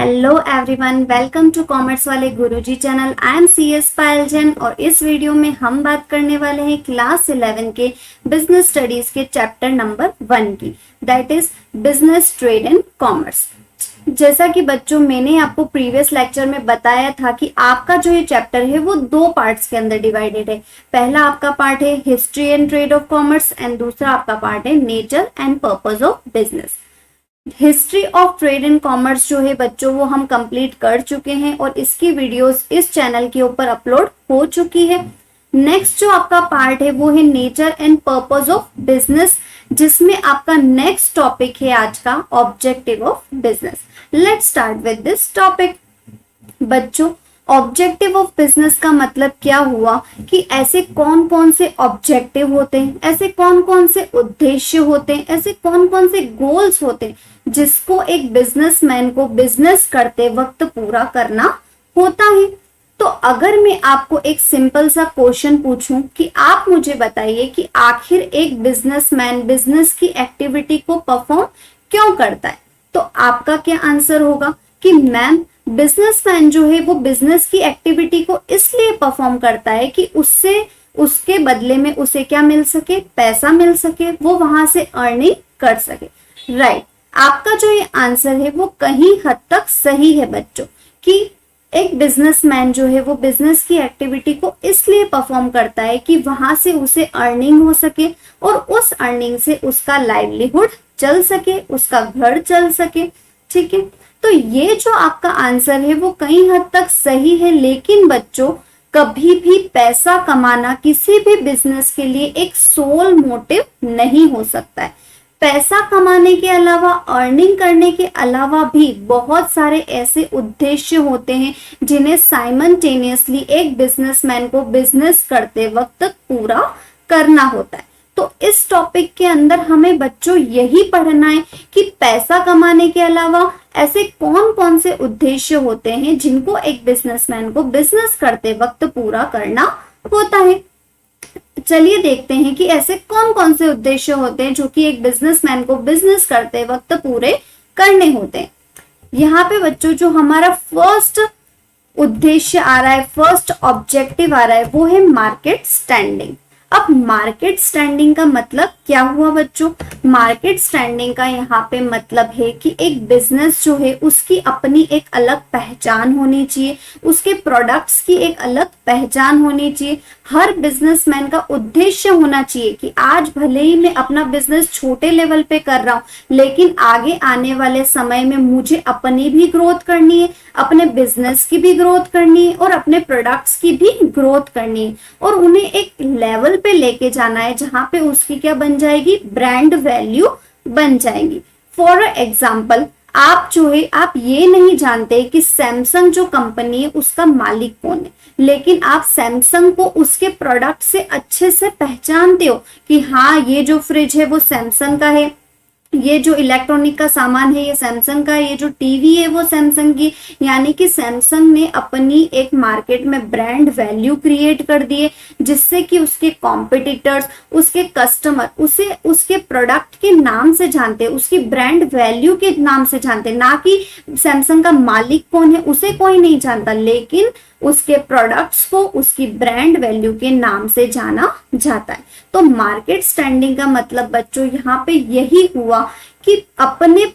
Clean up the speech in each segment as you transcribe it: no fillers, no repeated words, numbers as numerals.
Hello everyone, welcome to commerce वाले Guruji channel. I am CS Payal Jain और इस वीडियो में हम बात करने वाले हैं क्लास 11 के बिजनेस स्टडीज के चैप्टर नंबर 1 की, that is business trade and commerce. जैसा कि बच्चों मैंने आपको प्रीवियस लेक्चर में बताया था कि आपका जो ये चैप्टर है वो दो पार्ट्स के अंदर डिवाइडेड है। पहला आपका पार्ट है history and trade off commerce and दूसरा आपका पार्ट है nature and purpose of business. History of trade and commerce जो है बच्चों वो हम कंप्लीट कर चुके हैं और इसकी वीडियोस इस चैनल के ऊपर अपलोड हो चुकी है। नेक्स्ट जो आपका पार्ट है वो है nature and purpose of business, जिसमें आपका नेक्स्ट टॉपिक है आज का objective of business. Let's start with this topic. बच्चों, ऑब्जेक्टिव ऑफ बिजनेस का मतलब क्या हुआ कि ऐसे कौन कौन से ऑब्जेक्टिव होते हैं, ऐसे कौन कौन से उद्देश्य होते हैं, ऐसे कौन कौन से गोल्स होते हैं जिसको एक बिजनेसमैन को बिजनेस करते वक्त पूरा करना होता है। तो अगर मैं आपको एक सिंपल सा क्वेश्चन पूछूं कि आप मुझे बताइए कि आखिर एक बिजनेसमैन बिजनेस की एक्टिविटी को परफॉर्म क्यों करता है, तो आपका क्या आंसर होगा कि मैम बिजनेसमैन जो है वो बिजनेस की एक्टिविटी को इसलिए परफॉर्म करता है कि उससे उसके बदले में उसे क्या मिल सके, पैसा मिल सके, वो वहां से अर्निंग कर सके। राइट, आपका जो ये आंसर है वो कहीं हद तक सही है बच्चों कि एक बिजनेसमैन जो है वो बिजनेस की एक्टिविटी को इसलिए परफॉर्म करता है कि वहां से उसे अर्निंग हो सके और उस अर्निंग से उसका लाइवलीहुड चल सके, उसका घर चल सके। ठीक है, तो ये जो आपका आंसर है वो कहीं हद तक सही है, लेकिन बच्चों कभी भी पैसा कमाना किसी भी बिजनेस के लिए एक सोल मोटिव नहीं हो सकता है। पैसा कमाने के अलावा, अर्निंग करने के अलावा भी बहुत सारे ऐसे उद्देश्य होते हैं जिन्हें साइमल्टेनियसली एक बिजनेसमैन को बिजनेस करते वक्त पूरा करना होता है। तो इस टॉपिक के अंदर हमें बच्चों यही पढ़ना है कि पैसा कमाने के अलावा ऐसे कौन कौन से उद्देश्य होते हैं जिनको एक बिजनेसमैन को बिजनेस करते वक्त पूरा करना होता है। चलिए देखते हैं कि ऐसे कौन कौन से उद्देश्य होते हैं जो कि एक बिजनेसमैन को बिजनेस करते वक्त पूरे करने होते हैं। यहाँ पे बच्चों जो हमारा फर्स्ट उद्देश्य आ रहा है, फर्स्ट ऑब्जेक्टिव आ रहा है, वो है मार्केट स्टैंडिंग। अब मार्केट स्टैंडिंग का मतलब क्या हुआ बच्चों? मार्केट स्टैंडिंग का यहाँ पे मतलब है कि एक बिजनेस जो है उसकी अपनी एक अलग पहचान होनी चाहिए, उसके प्रोडक्ट्स की एक अलग पहचान होनी चाहिए। हर बिजनेसमैन का उद्देश्य होना चाहिए कि आज भले ही मैं अपना बिजनेस छोटे लेवल पे कर रहा हूँ, लेकिन आगे आने वाले समय में मुझे अपनी भी ग्रोथ करनी है, अपने बिजनेस की भी ग्रोथ करनी है और अपने प्रोडक्ट्स की भी ग्रोथ करनी है और उन्हें एक लेवल पे लेके जाना है जहां पे उसकी क्या बन जाएगी, ब्रांड वैल्यू बन जाएगी। फॉर एग्जाम्पल, आप जो है आप ये नहीं जानते कि सैमसंग जो कंपनी है उसका मालिक कौन है, लेकिन आप सैमसंग को उसके प्रोडक्ट से अच्छे से पहचानते हो कि हाँ ये जो फ्रिज है वो सैमसंग का है, ये जो इलेक्ट्रॉनिक का सामान है ये सैमसंग का, ये जो टीवी है वो सैमसंग की। यानी कि सैमसंग ने अपनी एक मार्केट में ब्रांड वैल्यू क्रिएट कर दी है जिससे कि उसके कॉम्पिटिटर्स, उसके कस्टमर उसे उसके प्रोडक्ट के नाम से जानते हैं, उसकी ब्रांड वैल्यू के नाम से जानते हैं। ना कि सैमसंग का मालिक कौन है उसे कोई नहीं जानता, लेकिन उसके प्रोडक्ट्स को उसकी ब्रांड वैल्यू के नाम से जाना जाता है। तो मार्केट स्टैंडिंग का मतलब बच्चों यहाँ पे यही हुआ कि अपने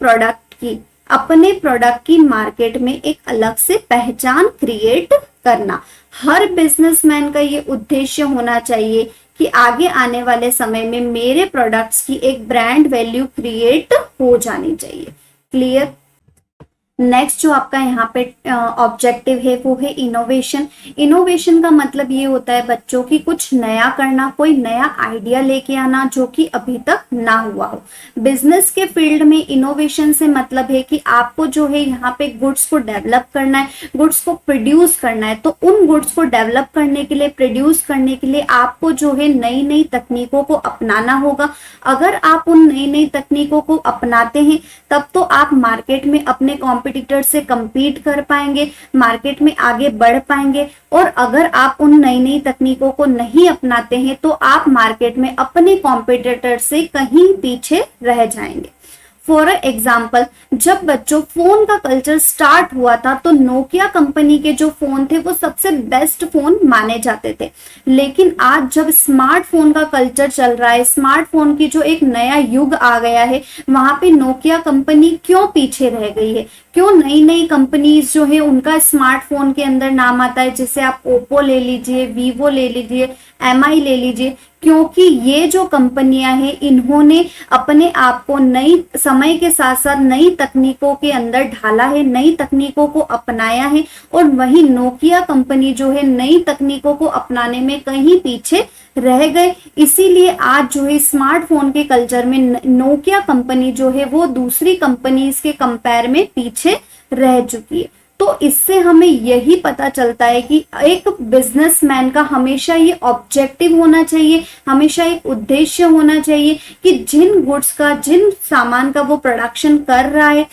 प्रोडक्ट की मार्केट में एक अलग से पहचान क्रिएट करना। हर बिजनेसमैन का ये उद्देश्य होना चाहिए कि आगे आने वाले समय में मेरे प्रोडक्ट्स की एक ब्रांड वैल्यू क्रिएट हो जानी चाहिए। क्लियर? नेक्स्ट जो आपका यहाँ पे ऑब्जेक्टिव है वो है इनोवेशन। इनोवेशन का मतलब ये होता है बच्चों की कुछ नया करना, कोई नया आइडिया लेके आना जो कि अभी तक ना हुआ हो। बिजनेस के फील्ड में इनोवेशन से मतलब है कि आपको जो है यहाँ पे गुड्स को डेवलप करना है, गुड्स को प्रोड्यूस करना है। तो उन गुड्स को डेवलप करने के लिए, प्रोड्यूस करने के लिए आपको जो है नई नई तकनीकों को अपनाना होगा। अगर आप उन नई नई तकनीकों को अपनाते हैं तब तो आप मार्केट में अपने कॉम्पिटिटर से compete कर पाएंगे, मार्केट में आगे बढ़ पाएंगे। और अगर आप उन नई नई तकनीकों को नहीं अपनाते हैं तो आप मार्केट में अपने कॉम्पिटिटर से कहीं पीछे रह जाएंगे। फॉर एग्जाम्पल, जब बच्चों फोन का कल्चर स्टार्ट हुआ था तो नोकिया कंपनी के जो फोन थे वो सबसे बेस्ट फोन माने जाते थे। लेकिन आज जब स्मार्टफोन का कल्चर चल रहा है, स्मार्टफोन की जो एक नया युग आ गया है, वहां पे नोकिया कंपनी क्यों पीछे रह गई है? क्यों नई नई कंपनीज जो है उनका स्मार्टफोन के अंदर नाम आता है? जैसे आप ओप्पो ले लीजिए, वीवो ले लीजिए, एमआई ले लीजिए, क्योंकि ये जो कंपनियां हैं इन्होंने अपने आप को नई समय के साथ साथ नई तकनीकों के अंदर ढाला है, नई तकनीकों को अपनाया है। और वही नोकिया कंपनी जो है नई तकनीकों को अपनाने में कहीं पीछे रह गए। इसीलिए आज जो है स्मार्टफोन के कल्चर में नोकिया कंपनी जो है वो दूसरी कंपनीज के कंपेयर में पीछे रह चुकी है। तो इससे हमें यही पता चलता है कि एक बिजनेसमैन का हमेशा ये ऑब्जेक्टिव होना चाहिए, हमेशा एक उद्देश्य होना चाहिए कि जिन गुड्स का, जिन सामान का वो प्रोडक्शन कर रहा है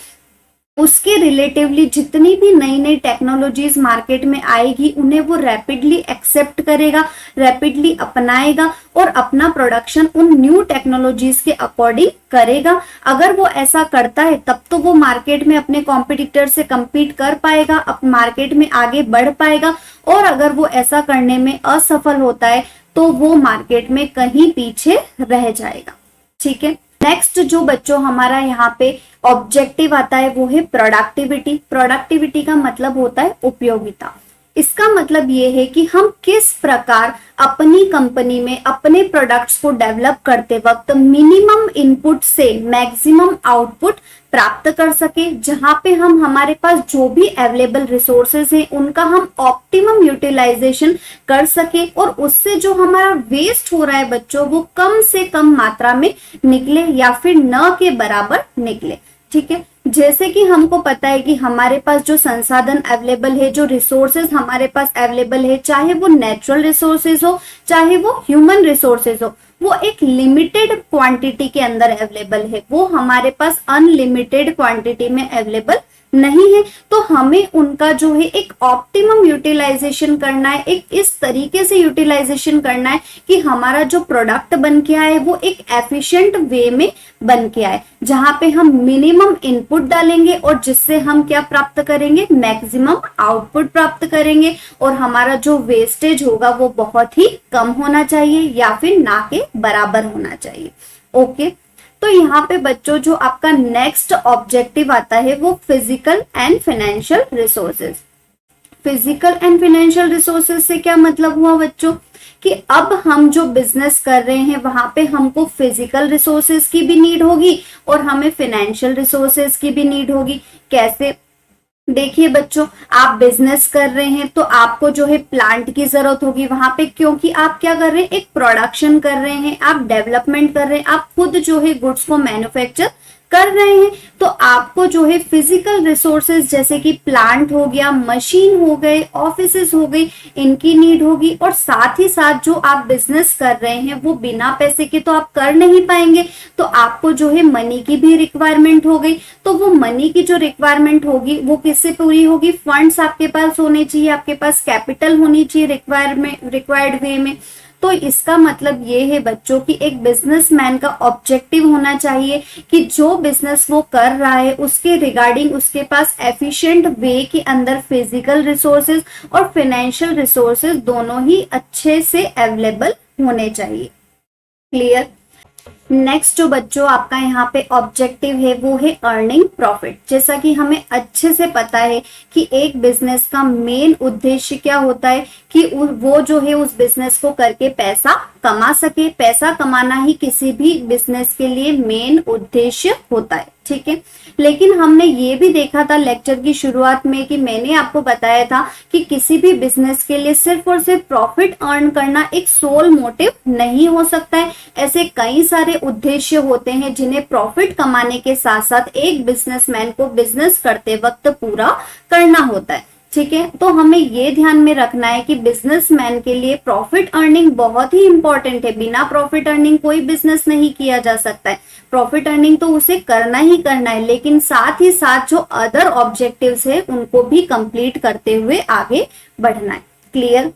उसके रिलेटिवली जितनी भी नई नई टेक्नोलॉजीज मार्केट में आएगी उन्हें वो रैपिडली एक्सेप्ट करेगा, रैपिडली अपनाएगा और अपना प्रोडक्शन उन न्यू टेक्नोलॉजीज के अकॉर्डिंग करेगा। अगर वो ऐसा करता है तब तो वो मार्केट में अपने कॉम्पिटिटर से compete कर पाएगा, अब मार्केट में आगे बढ़ पाएगा। और अगर वो ऐसा करने में असफल होता है तो वो मार्केट में कहीं पीछे रह जाएगा। ठीक है, नेक्स्ट जो बच्चों हमारा यहाँ पे ऑब्जेक्टिव आता है वो है प्रोडक्टिविटी। प्रोडक्टिविटी का मतलब होता है उपयोगिता। इसका मतलब ये है कि हम किस प्रकार अपनी कंपनी में अपने प्रोडक्ट्स को डेवलप करते वक्त मिनिमम इनपुट से मैक्सिमम आउटपुट प्राप्त कर सके, जहां पे हम हमारे पास जो भी अवेलेबल रिसोर्सेज हैं उनका हम ऑप्टिमम यूटिलाइजेशन कर सके और उससे जो हमारा वेस्ट हो रहा है बच्चों वो कम से कम मात्रा में निकले या फिर न के बराबर निकले। ठीक है, जैसे कि हमको पता है कि हमारे पास जो संसाधन अवेलेबल है, जो रिसोर्सेज हमारे पास अवेलेबल है, चाहे वो नेचुरल रिसोर्सेज हो चाहे वो ह्यूमन रिसोर्सेज हो, वो एक लिमिटेड क्वांटिटी के अंदर अवेलेबल है, वो हमारे पास अनलिमिटेड क्वांटिटी में अवेलेबल नहीं है। तो हमें उनका जो है एक ऑप्टिमम यूटिलाइजेशन करना है, एक इस तरीके से यूटिलाइजेशन करना है कि हमारा जो प्रोडक्ट बन के आए वो एक एफिशिएंट वे में बन के आए, जहां पे हम मिनिमम इनपुट डालेंगे और जिससे हम क्या प्राप्त करेंगे, मैक्सिमम आउटपुट प्राप्त करेंगे। और हमारा जो वेस्टेज होगा वो बहुत ही कम होना चाहिए या फिर ना के बराबर होना चाहिए। ओके, तो यहाँ पे बच्चों जो आपका नेक्स्ट ऑब्जेक्टिव आता है वो physical and financial resources. Physical and financial resources से क्या मतलब हुआ बच्चों कि अब हम जो बिजनेस कर रहे हैं वहां पे हमको फिजिकल रिसोर्सेज की भी नीड होगी और हमें फाइनेंशियल रिसोर्सेज की भी नीड होगी। कैसे? देखिए बच्चों, आप बिजनेस कर रहे हैं तो आपको जो है प्लांट की जरूरत होगी वहां पे, क्योंकि आप क्या कर रहे हैं, एक प्रोडक्शन कर रहे हैं, आप डेवलपमेंट कर रहे हैं, आप खुद जो है गुड्स को मैन्युफैक्चर कर रहे हैं। तो आपको जो है फिजिकल रिसोर्सेज जैसे कि प्लांट हो गया, मशीन हो गए, ऑफिसेस हो गई, इनकी नीड होगी। और साथ ही साथ जो आप बिजनेस कर रहे हैं वो बिना पैसे के तो आप कर नहीं पाएंगे, तो आपको जो है मनी की भी रिक्वायरमेंट हो गई। तो वो मनी की जो रिक्वायरमेंट होगी वो किससे पूरी होगी? फंड्स आपके पास होने चाहिए, आपके पास कैपिटल होनी चाहिए रिक्वायर्ड वे में। तो इसका मतलब ये है बच्चों कि एक बिजनेसमैन का ऑब्जेक्टिव होना चाहिए कि जो बिजनेस वो कर रहा है उसके रिगार्डिंग उसके पास एफिशिएंट वे के अंदर फिजिकल रिसोर्सेज और फाइनेंशियल रिसोर्सेज दोनों ही अच्छे से अवेलेबल होने चाहिए। क्लियर? नेक्स्ट जो बच्चों आपका यहाँ पे ऑब्जेक्टिव है वो है अर्निंग प्रॉफिट। जैसा कि हमें अच्छे से पता है कि एक बिजनेस का मेन उद्देश्य क्या होता है कि वो जो है उस बिजनेस को करके पैसा कमा सके। पैसा कमाना ही किसी भी बिजनेस के लिए मेन उद्देश्य होता है। ठीक है, लेकिन हमने ये भी देखा था लेक्चर की शुरुआत में कि मैंने आपको बताया था कि किसी भी बिजनेस के लिए सिर्फ और सिर्फ प्रॉफिट अर्न करना एक सोल मोटिव नहीं हो सकता है। ऐसे कई सारे उद्देश्य होते हैं जिन्हें प्रॉफिट कमाने के साथ साथ एक बिजनेसमैन को बिजनेस करते वक्त पूरा करना होता है। ठीक है, तो हमें ये ध्यान में रखना है कि बिजनेसमैन के लिए प्रॉफिट अर्निंग बहुत ही इंपॉर्टेंट है। बिना प्रॉफिट अर्निंग कोई बिजनेस नहीं किया जा सकता है। प्रॉफिट अर्निंग तो उसे करना ही करना है, लेकिन साथ ही साथ जो अदर ऑब्जेक्टिव्स है उनको भी कंप्लीट करते हुए आगे बढ़ना है। क्लियर?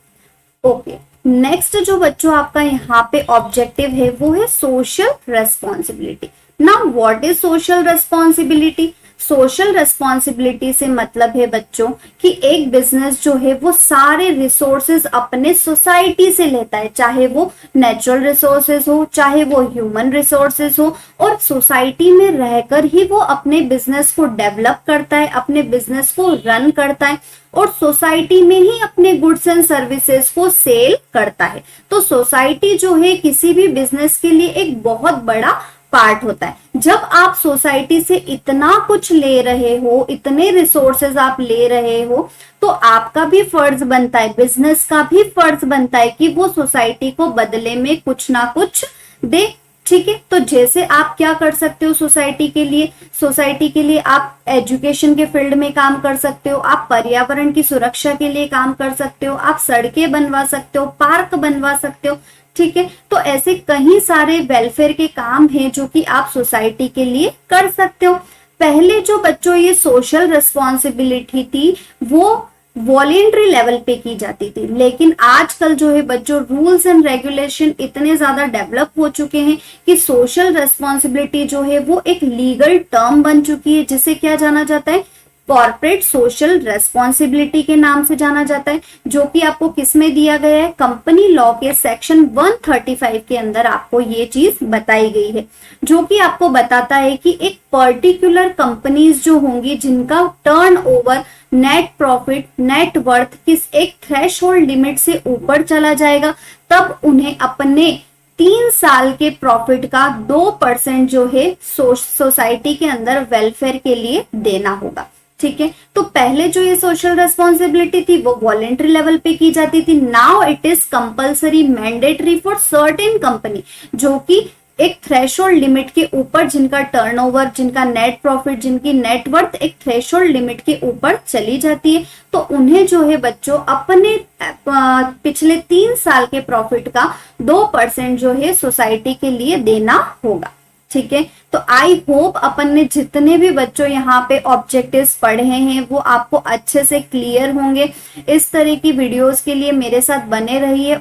ओके, नेक्स्ट जो बच्चों आपका यहाँ पे ऑब्जेक्टिव है वो है social responsibility. Now what is social responsibility? Social responsibility से मतलब है बच्चों कि एक बिजनेस जो है वो सारे रिसोर्सेज अपने सोसाइटी से लेता है, चाहे वो नेचुरल रिसोर्सेज हो, चाहे वो ह्यूमन रिसोर्सेज हो, और सोसाइटी में रहकर ही वो अपने बिजनेस को डेवलप करता है, अपने बिजनेस को रन करता है और सोसाइटी में ही अपने गुड्स एंड सर्विसेज को सेल करता है। तो सोसाइटी जो है किसी भी बिजनेस के लिए एक बहुत बड़ा पार्ट होता है। जब आप सोसाइटी से इतना कुछ ले रहे हो, इतने रिसोर्सेज आप ले रहे हो, तो आपका भी फर्ज बनता है, बिजनेस का भी फर्ज बनता है कि वो सोसाइटी को बदले में कुछ ना कुछ दे। ठीक है, तो जैसे आप क्या कर सकते हो सोसाइटी के लिए? सोसाइटी के लिए आप एजुकेशन के फील्ड में काम कर सकते हो, आप पर्यावरण की सुरक्षा के लिए काम कर सकते हो, आप सड़कें बनवा सकते हो, पार्क बनवा सकते हो। ठीक है, तो ऐसे कई सारे वेलफेयर के काम हैं जो कि आप सोसाइटी के लिए कर सकते हो। पहले जो बच्चों ये सोशल रिस्पॉन्सिबिलिटी थी वो वॉलेंट्री लेवल पे की जाती थी, लेकिन आजकल जो है बच्चों रूल्स एंड रेगुलेशन इतने ज्यादा डेवलप हो चुके हैं कि सोशल रेस्पॉन्सिबिलिटी जो है वो एक लीगल टर्म बन चुकी है, जिसे क्या जाना जाता है? कॉर्पोरेट सोशल रेस्पॉन्सिबिलिटी के नाम से जाना जाता है, जो कि आपको किसमें दिया गया है? कंपनी लॉ के सेक्शन 135 के अंदर आपको ये चीज बताई गई है, जो कि आपको बताता है कि एक पर्टिकुलर कंपनीज जो होंगी जिनका turnover, net profit, net worth किस एक थ्रेशहोल्ड लिमिट से ऊपर चला जाएगा, तब उन्हें अपने 3 साल के प्रॉफिट का 2% जो है सोसाइटी के अंदर वेलफेयर के लिए देना होगा। ठीक है, तो पहले जो ये सोशल रेस्पॉन्सिबिलिटी थी वो वॉलेंट्री लेवल पे की जाती थी। Now it is compulsory mandatory for certain company, जो कि एक थ्रेशोल्ड लिमिट के ऊपर, जिनका टर्नओवर, जिनका नेट प्रॉफिट, जिनकी नेटवर्थ एक थ्रेशोल्ड लिमिट के ऊपर चली जाती है, तो उन्हें जो है बच्चों अपने पिछले 3 साल के प्रॉफिट का 2% जो है सोसाइटी के लिए देना होगा। ठीक है, तो आई होप अपन ने जितने भी बच्चों यहाँ पे ऑब्जेक्टिव्स पढ़े हैं वो आपको अच्छे से क्लियर होंगे। इस तरह की वीडियोस के लिए मेरे साथ बने रहिए।